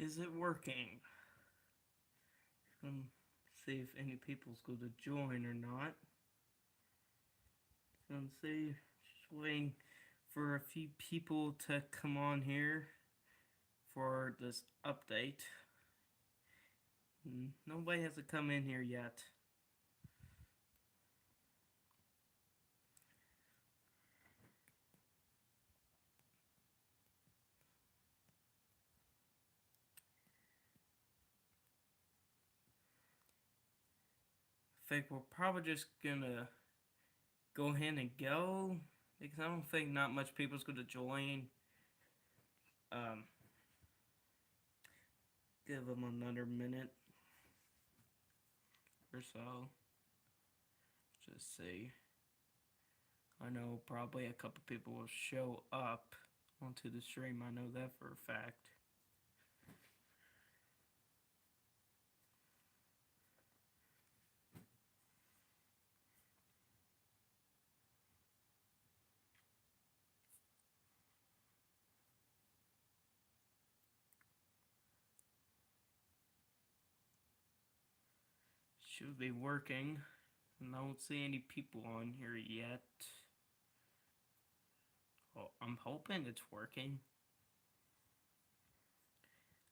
Is it working? See if any people's going to join or not. Let's see. Just waiting for a few people to come on here for this update. Nobody has to come in here yet. I think we're probably just gonna go ahead and go because I don't think not much people's gonna join. Um, give them another minute or so. Just see. I know probably a couple people will show up onto the stream. I know that for a fact. Should be working. I don't see any people on here yet. Well, I'm hoping it's working.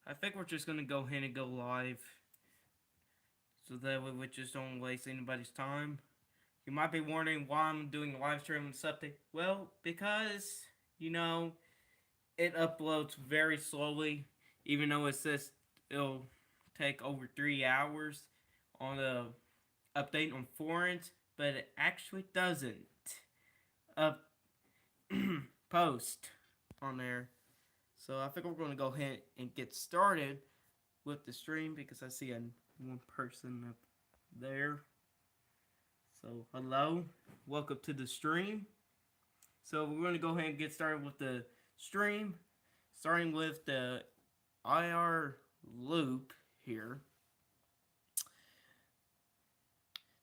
I think we're just gonna go ahead and go live. So that way we just don't waste anybody's time. You might be wondering why I'm doing a live stream and something. Well, because, you know, it uploads very slowly. Even though it says it'll take over 3 hours on the update on Florence, but it actually doesn't up post on there. So I think we're going to go ahead and get started with the stream because I see one person up there. So hello, welcome to the stream. So we're going to go ahead and get started with the stream, starting with the IR loop here.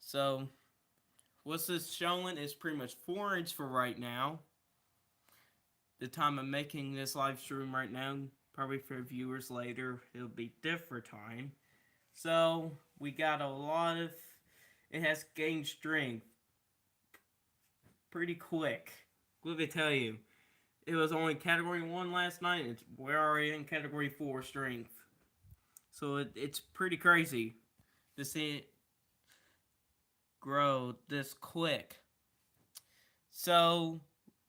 So what's this showing is pretty much Florence for right now. The time I'm making this live stream right now, probably for viewers later, it'll be different time. So we got a lot of, it has gained strength pretty quick. Let me tell you, it was only category 1 last night. We're already in category 4 strength. So it's pretty crazy to see it grow this quick. So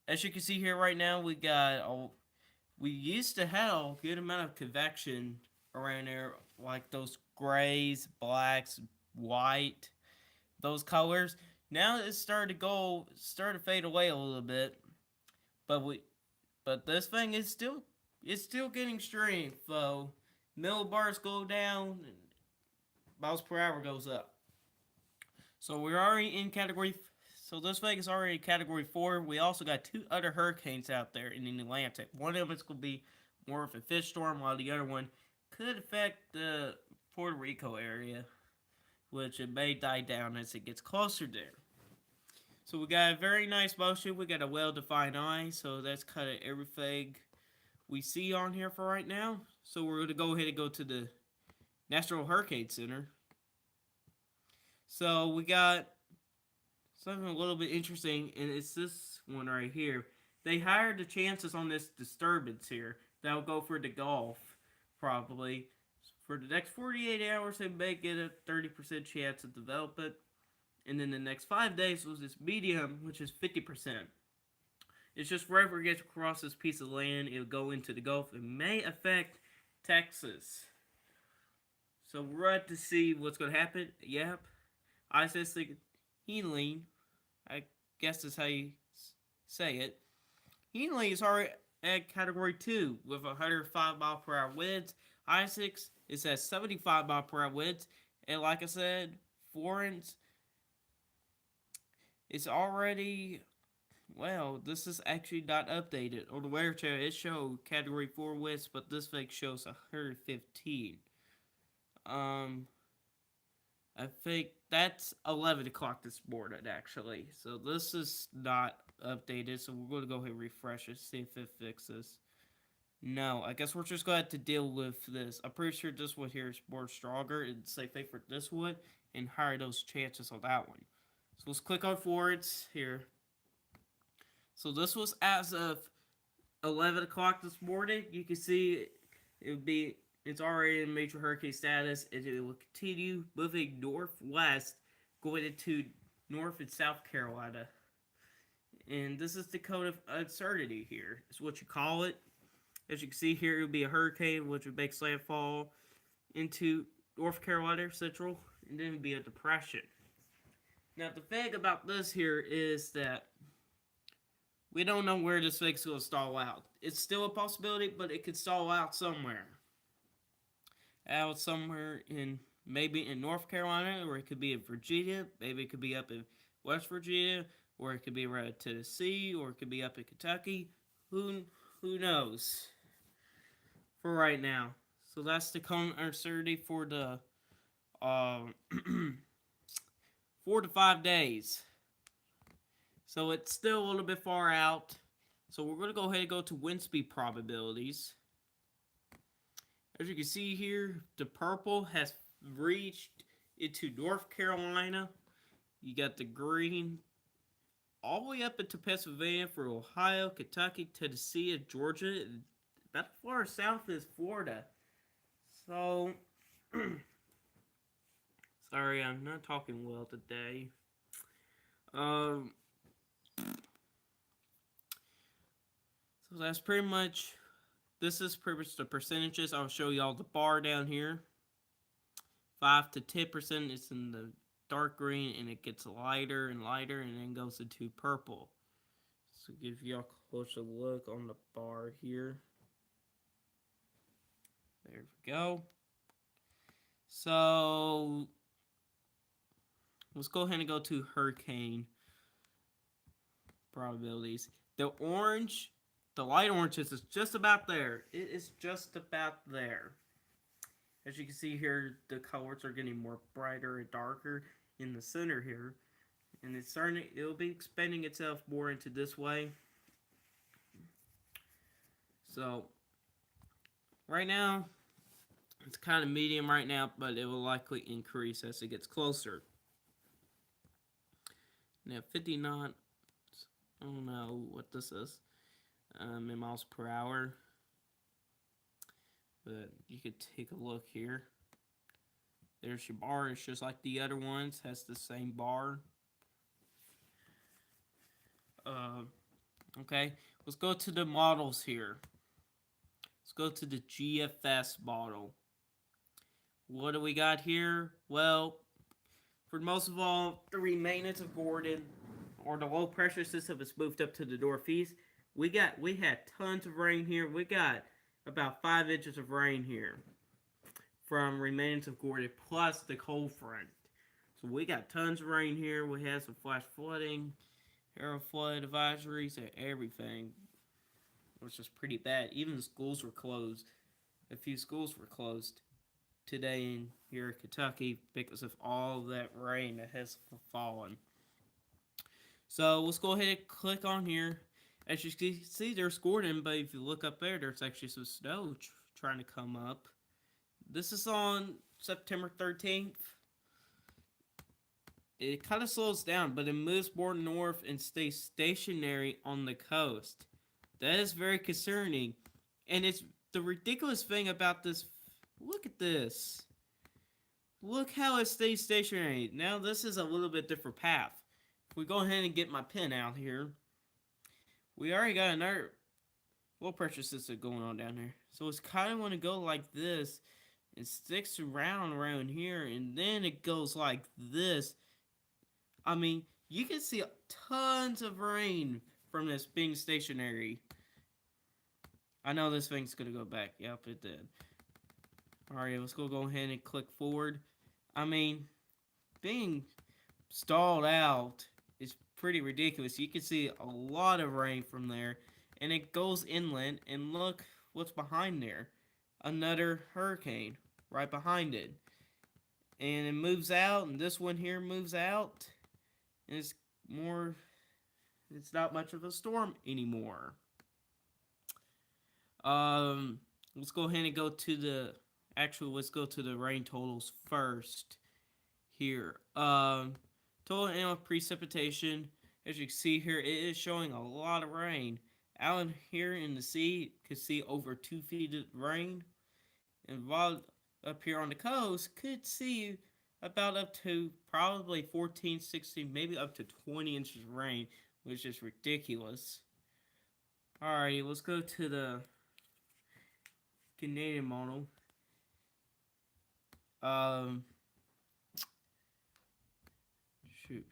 as you can see here right now, we used to have a good amount of convection around there, like those grays, blacks, white, those colors. Now it's started to fade away a little bit, but this thing is still getting strength though. Millibars go down, and miles per hour goes up. So we're already in category. So this thing is already in category 4. We also got 2 other hurricanes out there in the Atlantic. One of them is going to be more of a fish storm, while the other one could affect the Puerto Rico area, which it may die down as it gets closer there. So we got a very nice motion. We got a well-defined eye, so that's kind of everything we see on here for right now. So we're going to go ahead and go to the National Hurricane Center. So we got something a little bit interesting, and it's this one right here. They hired the chances on this disturbance here. That'll go for the Gulf, probably. For the next 48 hours, they may get a 30% chance to develop it. And then the next 5 days was this medium, which is 50%. It's just wherever it gets across this piece of land, it'll go into the Gulf. It may affect Texas. So we're at to see what's going to happen. Yep. ISIS Healing, I guess that's how you say it. Healing is already at category 2 with 105 mile per hour winds. I6 is at 75 mile per hour winds. And like I said, Florence is already, well, this is actually not updated. On the weather channel, it showed category 4 winds, but this thing shows 115. I think that's 11 o'clock this morning, actually. So this is not updated, so we're going to go ahead and refresh it, see if it fixes. No, I guess we're just going to have to deal with this. I'm pretty sure this one here is more stronger and safe for this one and higher those chances on that one. So let's click on Florence here. So this was as of 11 o'clock this morning. You can see it would be, it's already in major hurricane status, and it will continue moving northwest, going into North and South Carolina. And this is the cone of uncertainty here, is what you call it. As you can see here, it would be a hurricane, which would make landfall into North Carolina Central, and then it would be a depression. Now, the thing about this here is that we don't know where this thing's going to stall out. It's still a possibility, but it could stall out somewhere. Out somewhere in, maybe in North Carolina, or it could be in Virginia. Maybe it could be up in West Virginia, or it could be around Tennessee, or it could be up in Kentucky. Who knows? For right now. So that's the cone uncertainty for the 4 to 5 days. So it's still a little bit far out. So we're going to go ahead and go to wind speed probabilities. As you can see here, the purple has reached into North Carolina. You got the green all the way up into Pennsylvania for Ohio, Kentucky, Tennessee, and Georgia. That far south is Florida. So, sorry, I'm not talking well today. So that's pretty much, this is pretty much the percentages. I'll show y'all the bar down here. 5 to 10% is in the dark green, and it gets lighter and lighter, and then goes into purple. So give y'all a closer look on the bar here. There we go. So let's go ahead and go to hurricane probabilities. The orange, the light orange is just about there. It is just about there. As you can see here, the colors are getting more brighter and darker in the center here. And it's starting, it'll be expanding itself more into this way. So, right now, it's kind of medium right now, but it will likely increase as it gets closer. Now, 59, I don't know what this is, in miles per hour. But you could take a look here. There's your bar. It's just like the other ones. Has the same bar. Okay. Let's go to the models here. Let's go to the GFS model. What do we got here? Well, for most of all, the remainance of Gordon, or the low pressure system, has moved up to the northeast. We had tons of rain here. We got about 5 inches of rain here from remainance of Gordon plus the cold front. So we got tons of rain here. We had some flash flooding, air flood advisories, and everything, which was pretty bad. Even the schools were closed. A few schools were closed today in here in Kentucky because of all that rain that has fallen. So let's go ahead and click on here. As you can see, there's Gordon, but if you look up there, there's actually some snow trying to come up. This is on September 13th. It kind of slows down, but it moves more north and stays stationary on the coast. That is very concerning. And it's the ridiculous thing about this. Look at this. Look how it stays stationary. Now this is a little bit different path. If we go ahead and get my pen out here, we already got another low pressure system going on down there. So it's kind of want to go like this. It sticks around here, and then it goes like this. I mean, you can see tons of rain from this being stationary. I know this thing's going to go back. Yep, it did. Alright, let's go ahead and click forward. I mean, being stalled out is pretty ridiculous. You can see a lot of rain from there, and it goes inland, and look what's behind there. Another hurricane right behind it. And it moves out, and this one here moves out, and it's not much of a storm anymore. Um, let's go ahead and go to the let's go to the rain totals first here. Total annual precipitation, as you can see here, it is showing a lot of rain. Out here in the sea, could see over 2 feet of rain, and while up here on the coast, could see about up to probably 14, 16, maybe up to 20 inches of rain, which is ridiculous. Alrighty, let's go to the Canadian model. Um, shoot.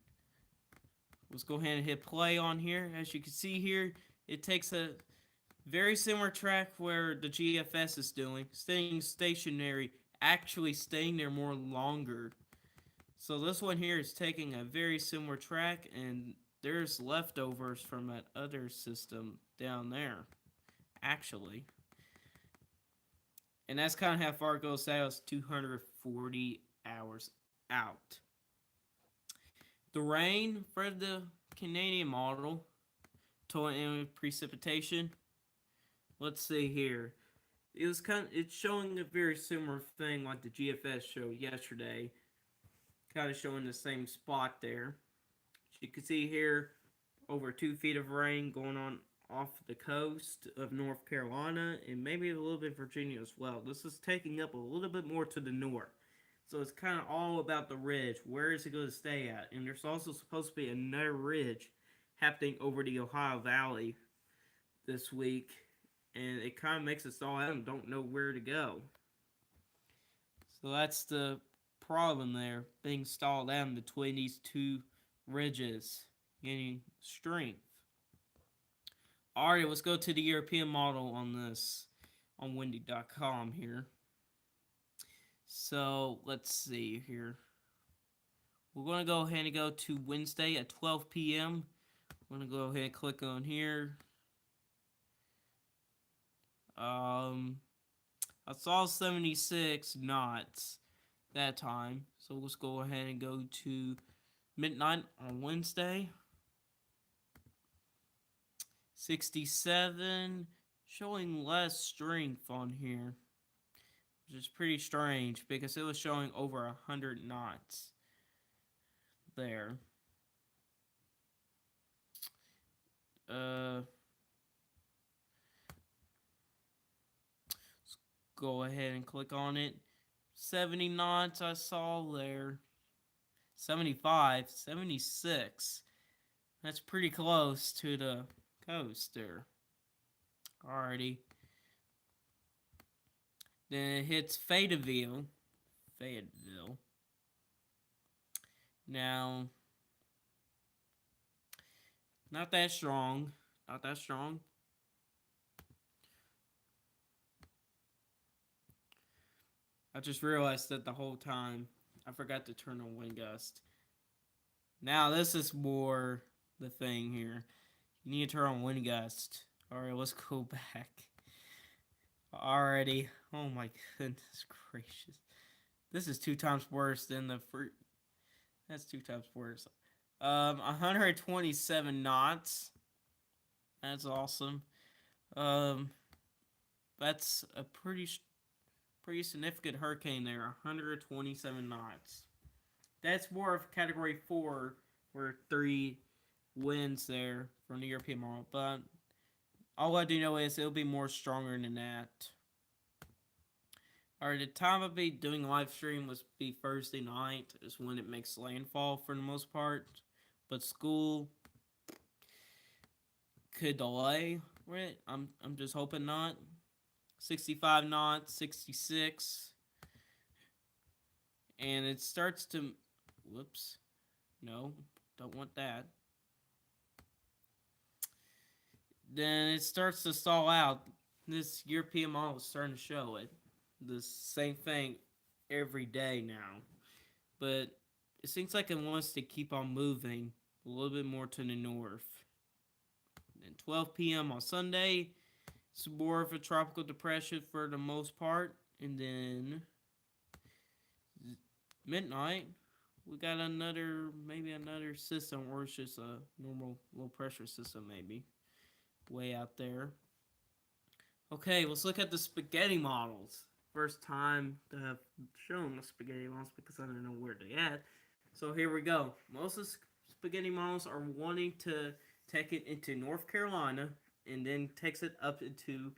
Let's go ahead and hit play on here. As you can see here, it takes a very similar track where the GFS is doing, staying stationary, actually staying there more longer. So this one here is taking a very similar track, and there's leftovers from that other system down there, actually. And that's kind of how far it goes out. It's 240 hours out. The rain for the Canadian model, total annual precipitation. Let's see here. It's showing a very similar thing like the GFS showed yesterday. Kind of showing the same spot there. As you can see here, over 2 feet of rain going on off the coast of North Carolina and maybe a little bit Virginia as well. This is taking up a little bit more to the north. So it's kind of all about the ridge. Where is it going to stay at? And there's also supposed to be another ridge happening over the Ohio Valley this week. And it kind of makes us all out and don't know where to go. So that's the problem there, being stalled out in between these two ridges, gaining strength. Alright, let's go to the European model on this, on windy.com here. So, let's see here. We're going to go ahead and go to Wednesday at 12 p.m. I'm going to go ahead and click on here. I saw 76 knots that time. So let's go ahead and go to midnight on Wednesday. 67, showing less strength on here, which is pretty strange because it was showing over 100 knots there. Let's go ahead and click on it. 70 knots I saw there. 75, 76. That's pretty close to the coast there. Alrighty. Then it hits Fayetteville. Now, not that strong. Not that strong. I just realized that the whole time I forgot to turn on wind gust. Now this is more the thing here. You need to turn on wind gust. Alright, let's go back. Alrighty. Oh my goodness gracious. This is 2 times worse than the first. That's 2 times worse. 127 knots. That's awesome. That's a pretty significant hurricane there. 127 knots. That's more of Category 4, or 3 winds there from the European model. But all I do know is it'll be more stronger than that. Alright, the time I'll be doing live stream was be Thursday night is when it makes landfall for the most part. But school could delay it. I'm just hoping not. 65 knots, 66. And it starts to... Whoops. No, don't want that. Then it starts to stall out. This European model is starting to show it. The same thing every day now. But it seems like it wants to keep on moving a little bit more to the north. And 12 p.m. on Sunday, it's more of a tropical depression for the most part. And then midnight, we got maybe another system, or it's just a normal low pressure system maybe. Way out there. Okay, let's look at the spaghetti models. First time to have shown the spaghetti models because I don't know where they at. So here we go. Most of the spaghetti models are wanting to take it into North Carolina and then takes it up into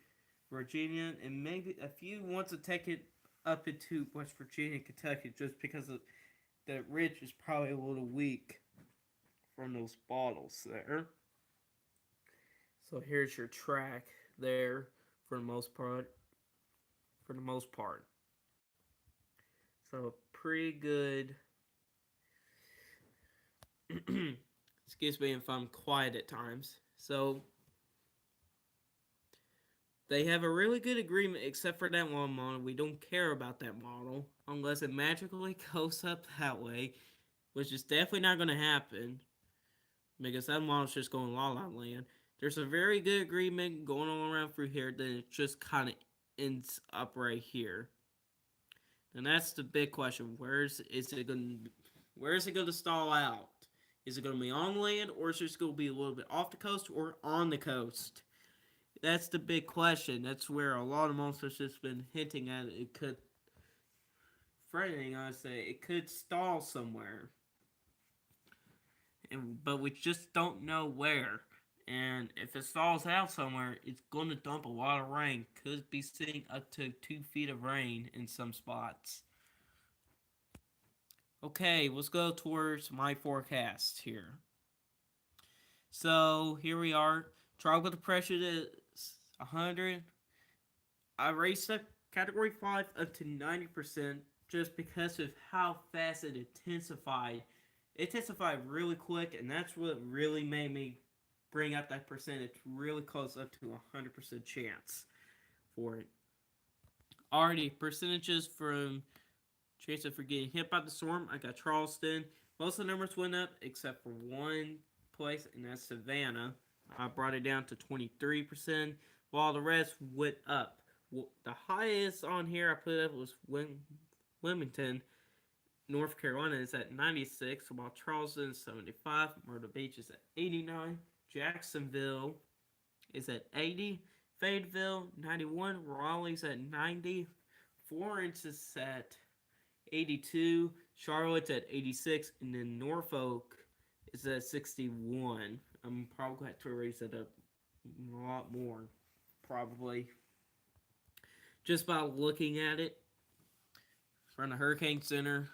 Virginia, and maybe a few want to take it up into West Virginia, Kentucky, just because of the ridge is probably a little weak from those bottles there. So here's your track there for the most part. For the most part, so pretty good. Excuse me if I'm quiet at times. So they have a really good agreement, except for that one model. We don't care about that model unless it magically goes up that way, which is definitely not going to happen because that model's just going La La Land. There's a very good agreement going on around through here, then it just kind of ends up right here. And that's the big question: Where is it going to stall out? Is it going to be on land, or is it just going to be a little bit off the coast or on the coast? That's the big question. That's where a lot of monsters has been hinting at it could frightening. I say it could stall somewhere, but we just don't know where. And if it stalls out somewhere, it's going to dump a lot of rain. Could be seeing up to 2 feet of rain in some spots. Okay, let's go towards my forecast here. So here we are. Tropical depression is 100. I raised up category 5 up to 90% just because of how fast it intensified. It intensified really quick, and that's what really made me bring up that percentage really close up to 100% chance for it. Already, percentages from chance of getting hit by the storm. I got Charleston. Most of the numbers went up except for one place, and that's Savannah. I brought it down to 23%, while the rest went up. The highest on here I put up was Wilmington, North Carolina is at 96, while Charleston is 75, Myrtle Beach is at 89, Jacksonville is at 80, Fayetteville 91, Raleigh's at 90, Florence is at 82, Charlotte's at 86, and then Norfolk is at 61. I'm probably going to have to raise it up a lot more, probably. Just by looking at it from the Hurricane Center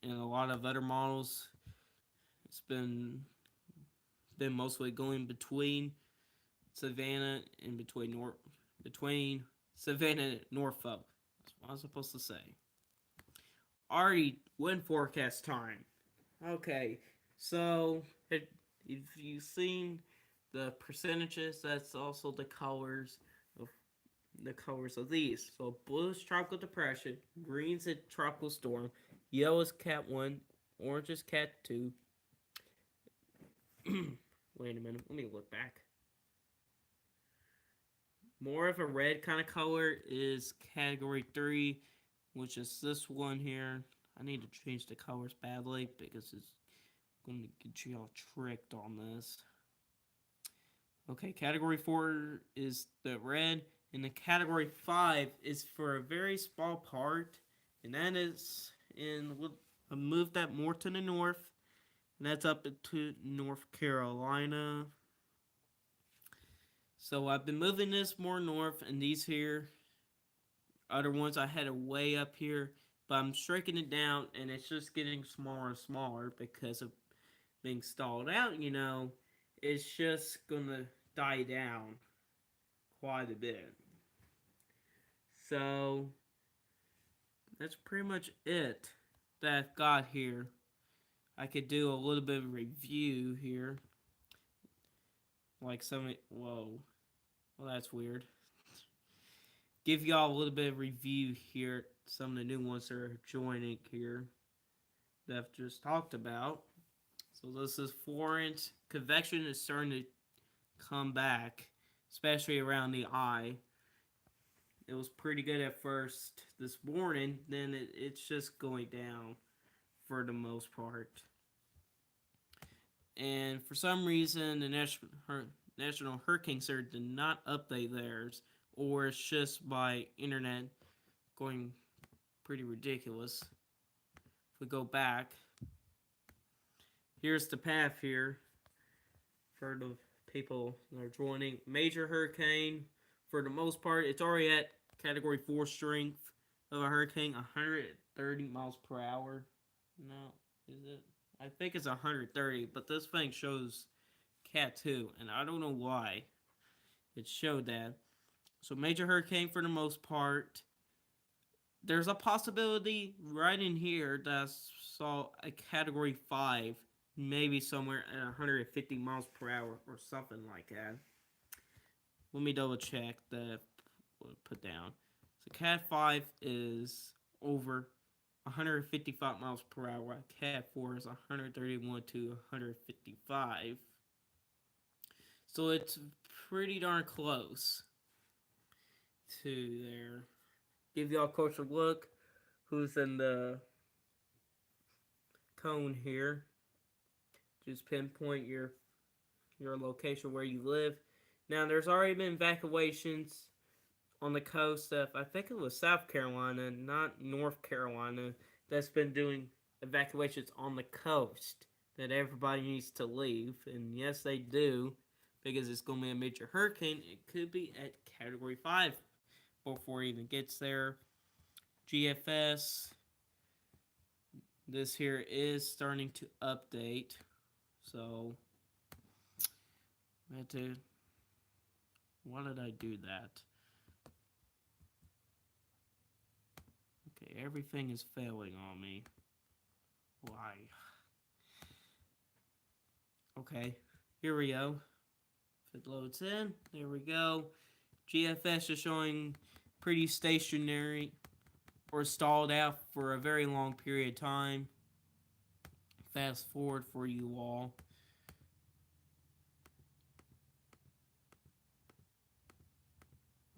and a lot of other models, it's been mostly going between Savannah and between Savannah and Norfolk. That's what I was supposed to say. Already wind forecast time. Okay, so if you've seen the percentages, that's also the colors of these. So blue is tropical depression, green is a tropical storm, yellow is cat 1, orange is cat 2. Wait a minute, let me look back. More of a red kind of color is category 3, which is this one here. I need to change the colors badly because it's going to get you all tricked on this. Okay, category 4 is the red, and the category 5 is for a very small part, and that is I'll move that more to the north, and that's up to North Carolina. So I've been moving this more north, and these here, other ones I had it way up here, but I'm shrinking it down, and it's just getting smaller and smaller because of being stalled out, it's just gonna die down quite a bit. So that's pretty much it that I've got here. I could do a little bit of review here. Like whoa. Well, that's weird. Give y'all a little bit of review here. Some of the new ones that are joining here that I've just talked about. So this is Florence. Convection is starting to come back, especially around the eye. It was pretty good at first this morning, then it's just going down for the most part. And for some reason, National Hurricane Center did not update theirs, or it's just by internet going pretty ridiculous. If we go back, here's the path here for the people that are joining. Major hurricane, for the most part, it's already at Category 4 strength of a hurricane, 130 miles per hour. No, is it? I think it's 130, but this thing shows Cat 2, and I don't know why it showed that. So major hurricane for the most part. There's a possibility right in here that I saw a Category 5, maybe somewhere at 150 miles per hour or something like that. Let me double check the put down. So Cat 5 is over 155 miles per hour. Cat 4 is 131 to 155. So it's pretty darn close to there. Give y'all a closer look. Who's in the cone here? Just pinpoint your location where you live. Now, there's already been evacuations on the coast of, I think it was South Carolina, not North Carolina, that's been doing evacuations on the coast that everybody needs to leave. And yes, they do, because it's going to be a major hurricane. It could be at Category 5 before it even gets there. GFS, this here is starting to update. So, I had to, why did I do that? Okay, everything is failing on me. Why? Okay, here we go. If it loads in, there we go. GFS is showing pretty stationary or stalled out for a very long period of time. Fast forward for you all.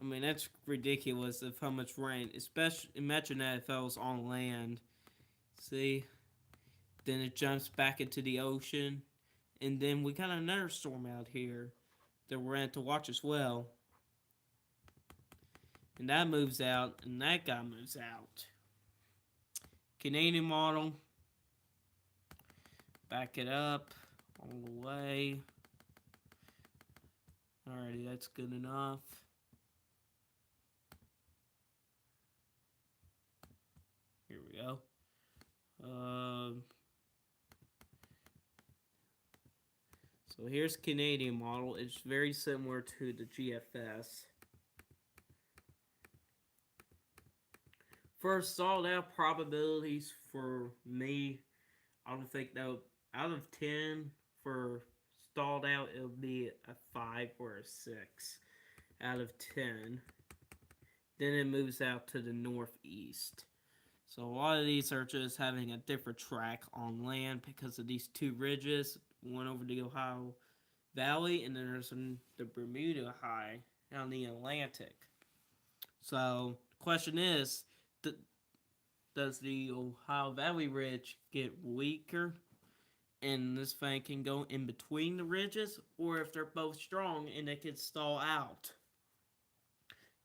I mean, that's ridiculous of how much rain. Especially, imagine that if I was on land. See? Then it jumps back into the ocean. And then we got another storm out here that we're going to watch as well. And that moves out, and that guy moves out. Canadian model. Back it up all the way. Alrighty, that's good enough. Here we go. So here's Canadian model. It's very similar to the GFS. For stalled out probabilities for me, I would think that out of 10 for stalled out, it would be a 5 or a 6 out of 10. Then it moves out to the northeast. So a lot of these are just having a different track on land because of these two ridges, one over the Ohio Valley, and then there's the Bermuda High out in the Atlantic. So the question is, does the Ohio Valley Ridge get weaker and this thing can go in between the ridges, or if they're both strong and it can stall out?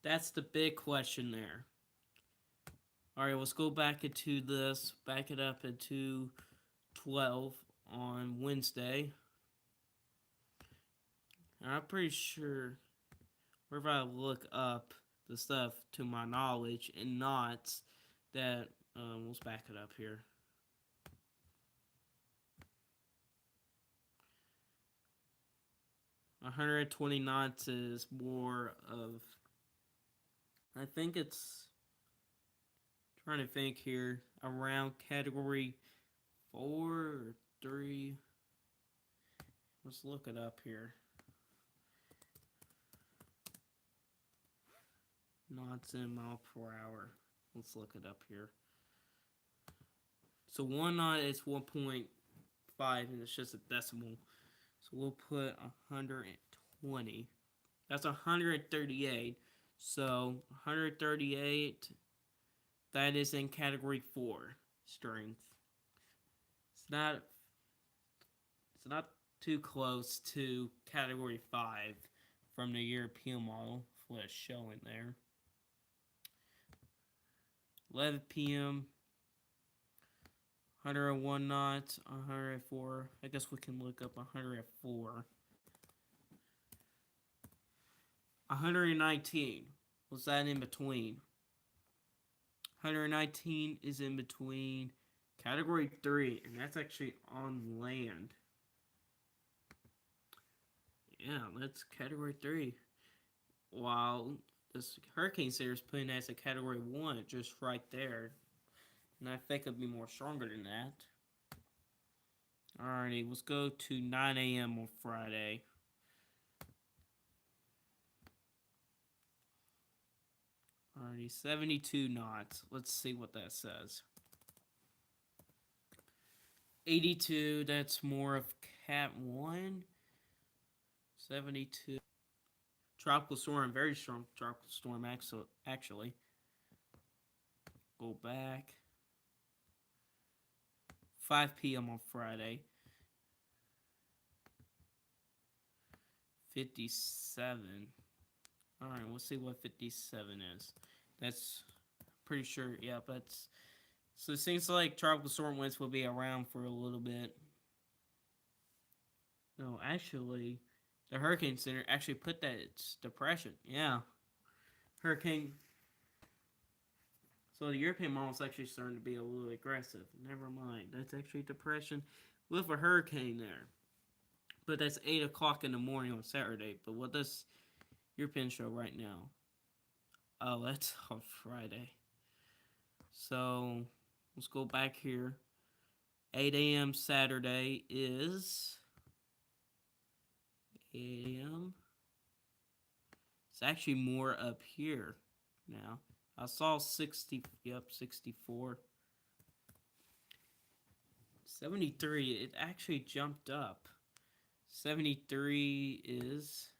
That's the big question there. Alright, let's go back into this, back it up into 12 on Wednesday. And I'm pretty sure, wherever I look up the stuff to my knowledge and knots, that, let's back it up here. $120 knots is more of, I think it's, trying to think here, around Category 4 or 3. Let's look it up here. Knots in mile per hour. Let's look it up here. So 1 knot is 1.5, and it's just a decimal. So we'll put 120. That's 138. So 138, that is in Category 4 strength. It's not too close to Category 5 from the European model for what it's showing there. 11 p.m. 101 knots, 104. I guess we can look up 104. 119. What's that in between? 119 is in between Category 3, and that's actually on land. Yeah, that's Category 3. While this hurricane center is putting that as a Category 1, just right there. And I think it'd be more stronger than that. Alrighty, let's go to 9 a.m. on Friday. Alrighty, 72 knots. Let's see what that says. 82, that's more of Cat 1. 72. Tropical storm, very strong tropical storm, actually. Go back. 5 p.m. on Friday. 57. Alright, we'll see what 57 is. That's pretty sure, yeah, but so it seems like tropical storm winds will be around for a little bit. No, actually, the Hurricane Center actually put that it's depression. Yeah. Hurricane. So the European model is actually starting to be a little aggressive. Never mind. That's actually depression with a hurricane there. But that's 8 o'clock in the morning on Saturday. But what does European show right now? Oh, that's on Friday. So let's go back here. 8 a.m. Saturday is 8 a.m. It's actually more up here now. I saw 60, yep, 64. 73, it actually jumped up. 73 is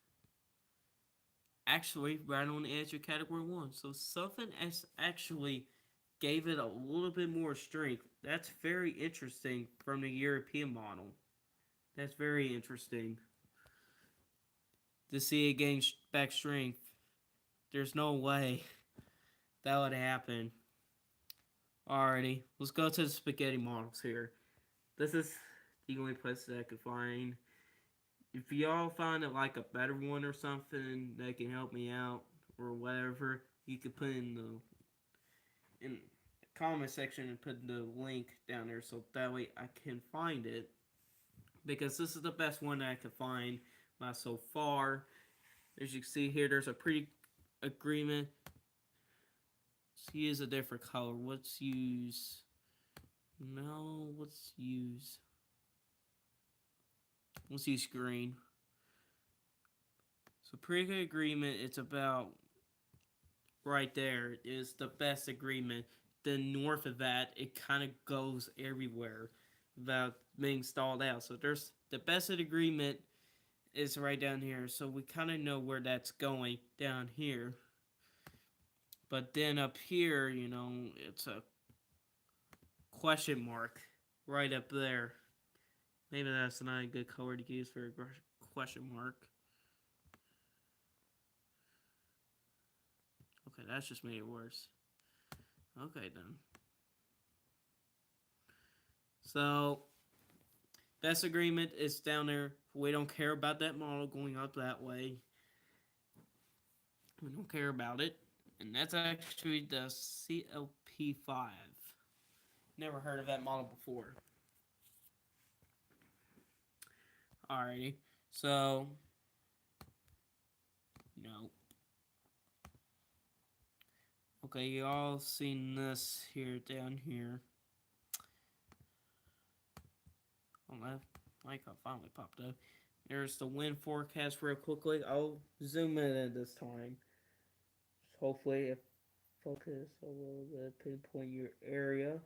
actually right on the edge of Category 1. So something actually gave it a little bit more strength. That's very interesting from the European model. That's very interesting to see it gain back strength. There's no way that would happen. Alrighty, let's go to the spaghetti models here. This is the only place that I could find. If y'all find it like a better one or something that can help me out or whatever, you could put in the comment section and put the link down there so that way I can find it. Because this is the best one that I could find so far. As you can see here, there's a pretty agreement. Let's use a different color. Let's use green. So pretty good agreement. It's about right there is the best agreement. Then north of that, it kind of goes everywhere without being stalled out. So there's the best agreement is right down here. So we kind of know where that's going down here. But then up here, it's a question mark right up there. Maybe that's not a good color to use for a question mark. Okay, that's just made it worse. Okay, then. So, best agreement is down there. We don't care about that model going up that way. We don't care about it. And that's actually the CLP5. Never heard of that model before. Alrighty. So, no. Okay, you all seen this here, down here. Oh, my mic finally popped up. There's the wind forecast real quickly. I'll zoom in this time. Hopefully it focus a little bit, pinpoint your area.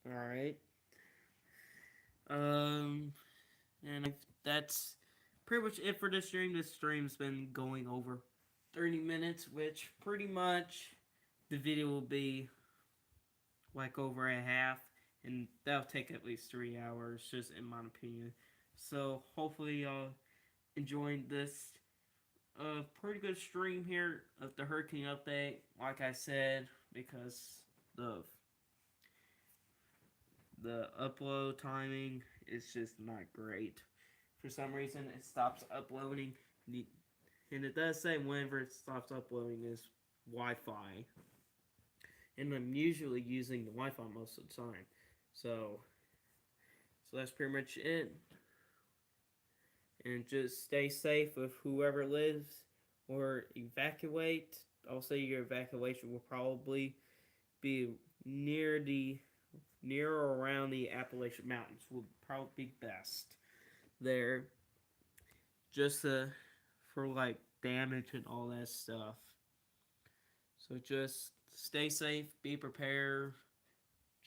Alright. And that's pretty much it for this stream. This stream's been going over 30 minutes, which pretty much the video will be like over a half, and that'll take at least 3 hours, just in my opinion. So hopefully y'all enjoying this pretty good stream here of the hurricane update. Like I said, because the the upload timing is just not great. For some reason, it stops uploading, and it does say whenever it stops uploading is Wi-Fi, and I'm usually using the Wi-Fi most of the time. So that's pretty much it. And just stay safe with whoever lives or evacuate. I'll say your evacuation will probably be near or around the Appalachian Mountains will probably be best there, just for like damage and all that stuff. So just stay safe, be prepared,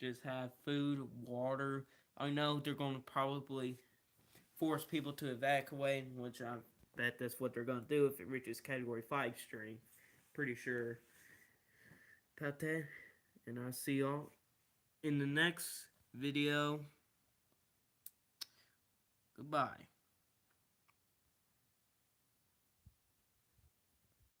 just have food, water. I know they're going to probably force people to evacuate, which I bet that's what they're going to do if it reaches Category 5 strength. Pretty sure about that. And I'll see y'all in the next video. Goodbye.